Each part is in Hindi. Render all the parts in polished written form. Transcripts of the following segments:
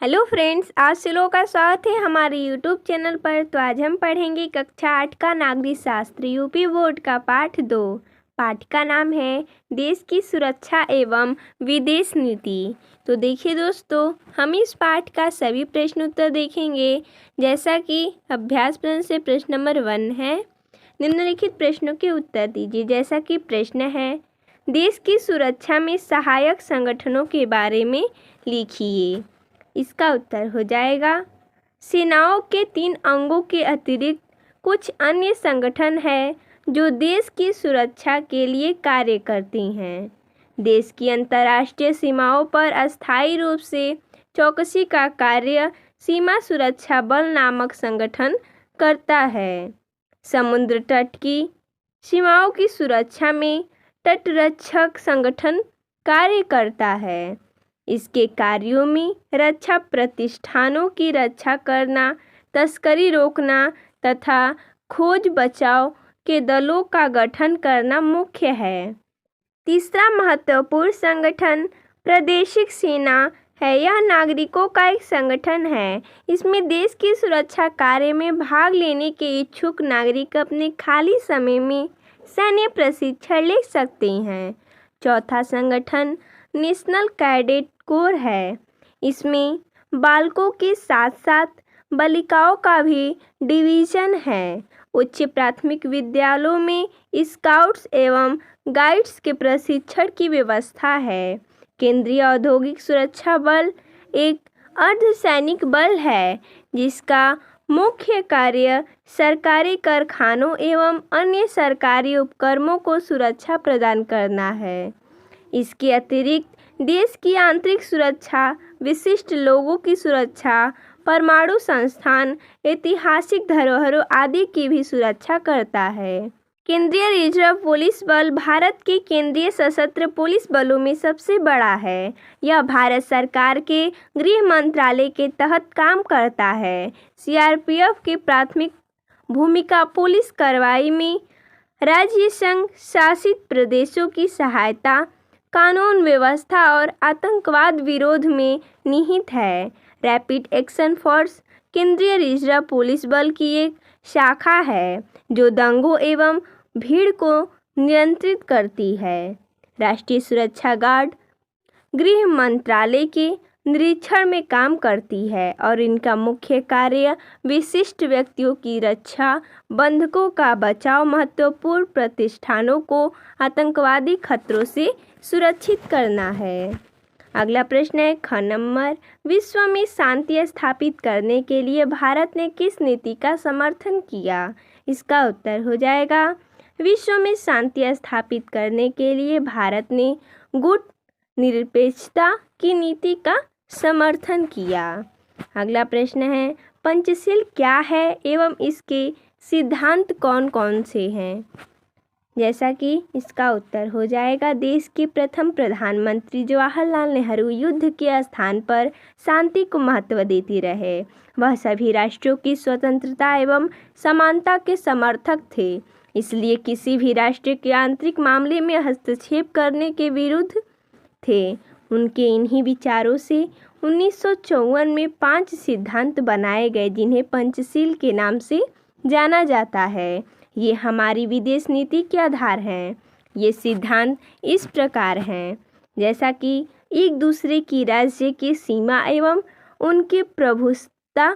हेलो फ्रेंड्स, आज से लोगों का स्वागत है हमारे यूट्यूब चैनल पर। तो आज हम पढ़ेंगे कक्षा 8 का नागरिक शास्त्र यूपी बोर्ड का पाठ 2। पाठ का नाम है देश की सुरक्षा एवं विदेश नीति। तो देखिए दोस्तों, हम इस पाठ का सभी प्रश्न उत्तर देखेंगे। जैसा कि अभ्यास प्रश्न से प्रश्न नंबर 1 है, निम्नलिखित प्रश्नों के उत्तर दीजिए। जैसा कि प्रश्न है, देश की सुरक्षा में सहायक संगठनों के बारे में लिखिए। इसका उत्तर हो जाएगा, सेनाओं के 3 अंगों के अतिरिक्त कुछ अन्य संगठन हैं जो देश की सुरक्षा के लिए कार्य करते हैं। देश की अंतर्राष्ट्रीय सीमाओं पर अस्थायी रूप से चौकसी का कार्य सीमा सुरक्षा बल नामक संगठन करता है। समुद्र तट की सीमाओं की सुरक्षा में तटरक्षक संगठन कार्य करता है। इसके कार्यों में रक्षा प्रतिष्ठानों की रक्षा करना, तस्करी रोकना तथा खोज बचाव के दलों का गठन करना मुख्य है। तीसरा महत्वपूर्ण संगठन प्रादेशिक सेना है। यह नागरिकों का एक संगठन है। इसमें देश की सुरक्षा कार्य में भाग लेने के इच्छुक नागरिक अपने खाली समय में सैन्य प्रशिक्षण ले सकते हैं। चौथा संगठन नेशनल कैडेट कोर है। इसमें बालकों के साथ साथ बालिकाओं का भी डिवीजन है। उच्च प्राथमिक विद्यालयों में स्काउट्स एवं गाइड्स के प्रशिक्षण की व्यवस्था है। केंद्रीय औद्योगिक सुरक्षा बल एक अर्धसैनिक बल है जिसका मुख्य कार्य सरकारी कारखानों एवं अन्य सरकारी उपक्रमों को सुरक्षा प्रदान करना है। इसके अतिरिक्त देश की आंतरिक सुरक्षा, विशिष्ट लोगों की सुरक्षा, परमाणु संस्थान, ऐतिहासिक धरोहरों आदि की भी सुरक्षा करता है। केंद्रीय रिजर्व पुलिस बल भारत के केंद्रीय सशस्त्र पुलिस बलों में सबसे बड़ा है। यह भारत सरकार के गृह मंत्रालय के तहत काम करता है। सीआरपीएफ की प्राथमिक भूमिका पुलिस कार्रवाई में राज्य संघ शासित प्रदेशों की सहायता, कानून व्यवस्था और आतंकवाद विरोध में निहित है। रैपिड एक्शन फोर्स केंद्रीय रिजर्व पुलिस बल की एक शाखा है जो दंगों एवं भीड़ को नियंत्रित करती है। राष्ट्रीय सुरक्षा गार्ड गृह मंत्रालय के निरीक्षण में काम करती है और इनका मुख्य कार्य विशिष्ट व्यक्तियों की रक्षा, बंधकों का बचाव, महत्वपूर्ण प्रतिष्ठानों को आतंकवादी खतरों से सुरक्षित करना है। अगला प्रश्न है ख नंबर, विश्व में शांति स्थापित करने के लिए भारत ने किस नीति का समर्थन किया? इसका उत्तर हो जाएगा, विश्व में शांति स्थापित करने के लिए भारत ने गुट निरपेक्षता की नीति का समर्थन किया। अगला प्रश्न है, पंचशील क्या है एवं इसके सिद्धांत कौन कौन से हैं? जैसा कि इसका उत्तर हो जाएगा, देश के प्रथम प्रधानमंत्री जवाहरलाल नेहरू युद्ध के स्थान पर शांति को महत्व देते रहे। वह सभी राष्ट्रों की स्वतंत्रता एवं समानता के समर्थक थे, इसलिए किसी भी राष्ट्र के आंतरिक मामले में हस्तक्षेप करने के विरुद्ध थे। उनके इन्हीं विचारों से 1954 में 5 सिद्धांत बनाए गए जिन्हें पंचशील के नाम से जाना जाता है। ये हमारी विदेश नीति के आधार हैं। ये सिद्धांत इस प्रकार हैं, जैसा कि एक दूसरे की राज्य की सीमा एवं उनके प्रभुसत्ता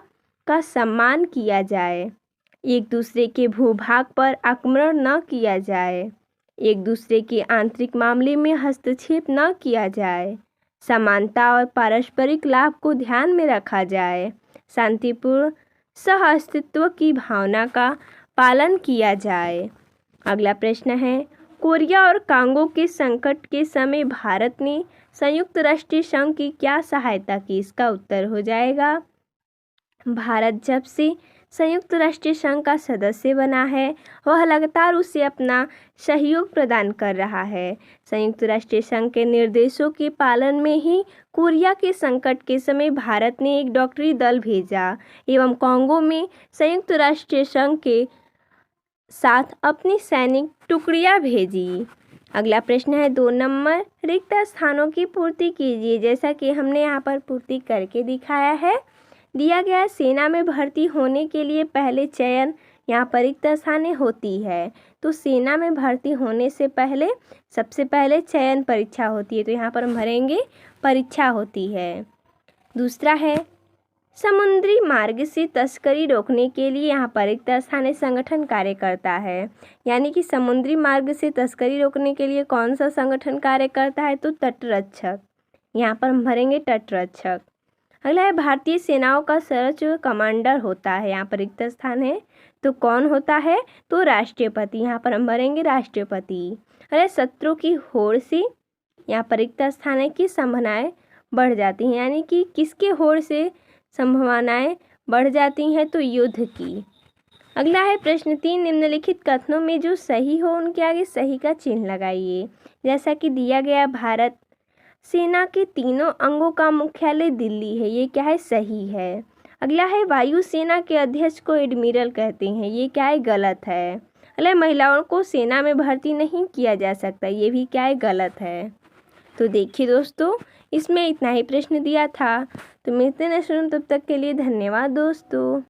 का सम्मान किया जाए, एक दूसरे के भूभाग पर आक्रमण न किया जाए, एक दूसरे के आंतरिक मामले में हस्तक्षेप न किया जाए, समानता और पारस्परिक लाभ को ध्यान में रखा जाए, शांतिपूर्ण सहअस्तित्व की भावना का पालन किया जाए। अगला प्रश्न है, कोरिया और कांगो के संकट के समय भारत ने संयुक्त राष्ट्र संघ की क्या सहायता की? इसका उत्तर हो जाएगा, भारत जब से संयुक्त राष्ट्र संघ का सदस्य बना है वह लगातार उसे अपना सहयोग प्रदान कर रहा है। संयुक्त राष्ट्र संघ के निर्देशों के पालन में ही कोरिया के संकट के समय भारत ने एक डॉक्टरी दल भेजा एवं कांगो में संयुक्त राष्ट्र संघ के साथ अपनी सैनिक टुकड़ियां भेजी। अगला प्रश्न है 2 नंबर, रिक्त स्थानों की पूर्ति कीजिए। जैसा कि हमने यहाँ पर पूर्ति करके दिखाया है। दिया गया सेना में भर्ती होने के लिए पहले चयन यहाँ पर रिक्त स्थानें होती है। तो सेना में भर्ती होने से पहले सबसे पहले चयन परीक्षा होती है, तो यहाँ पर हम भरेंगे परीक्षा होती है। दूसरा है समुद्री मार्ग से तस्करी रोकने के लिए यहाँ पर रिक्त स्थानीय संगठन कार्य करता है। यानी कि समुद्री मार्ग से तस्करी रोकने के लिए कौन सा संगठन कार्य करता है, तो तटरक्षक। यहाँ पर हम भरेंगे तटरक्षक। अगला है भारतीय सेनाओं का सर्वोच्च कमांडर होता है। यहाँ पर रिक्त स्थान है, तो कौन होता है, तो राष्ट्रपति। यहाँ पर हम भरेंगे राष्ट्रपति। अरे शत्रु की होड़ से यहाँ पर रिक्त स्थान है कि संभावनाएं बढ़ जाती हैं। यानी कि किसके होड़ से संभावनाएं बढ़ जाती हैं, तो युद्ध की। अगला है प्रश्न 3, निम्नलिखित कथनों में जो सही हो उनके आगे सही का चिन्ह लगाइए। जैसा कि दिया गया भारत सेना के तीनों अंगों का मुख्यालय दिल्ली है, ये क्या है, सही है। अगला है वायुसेना के अध्यक्ष को एडमिरल कहते हैं, ये क्या है, गलत है। अगला महिलाओं को सेना में भर्ती नहीं किया जा सकता, ये भी क्या है, गलत है। तो देखिए दोस्तों, इसमें इतना ही प्रश्न दिया था। तो मिलते हैं नेक्स्ट टाइम, तब तक के लिए धन्यवाद दोस्तों।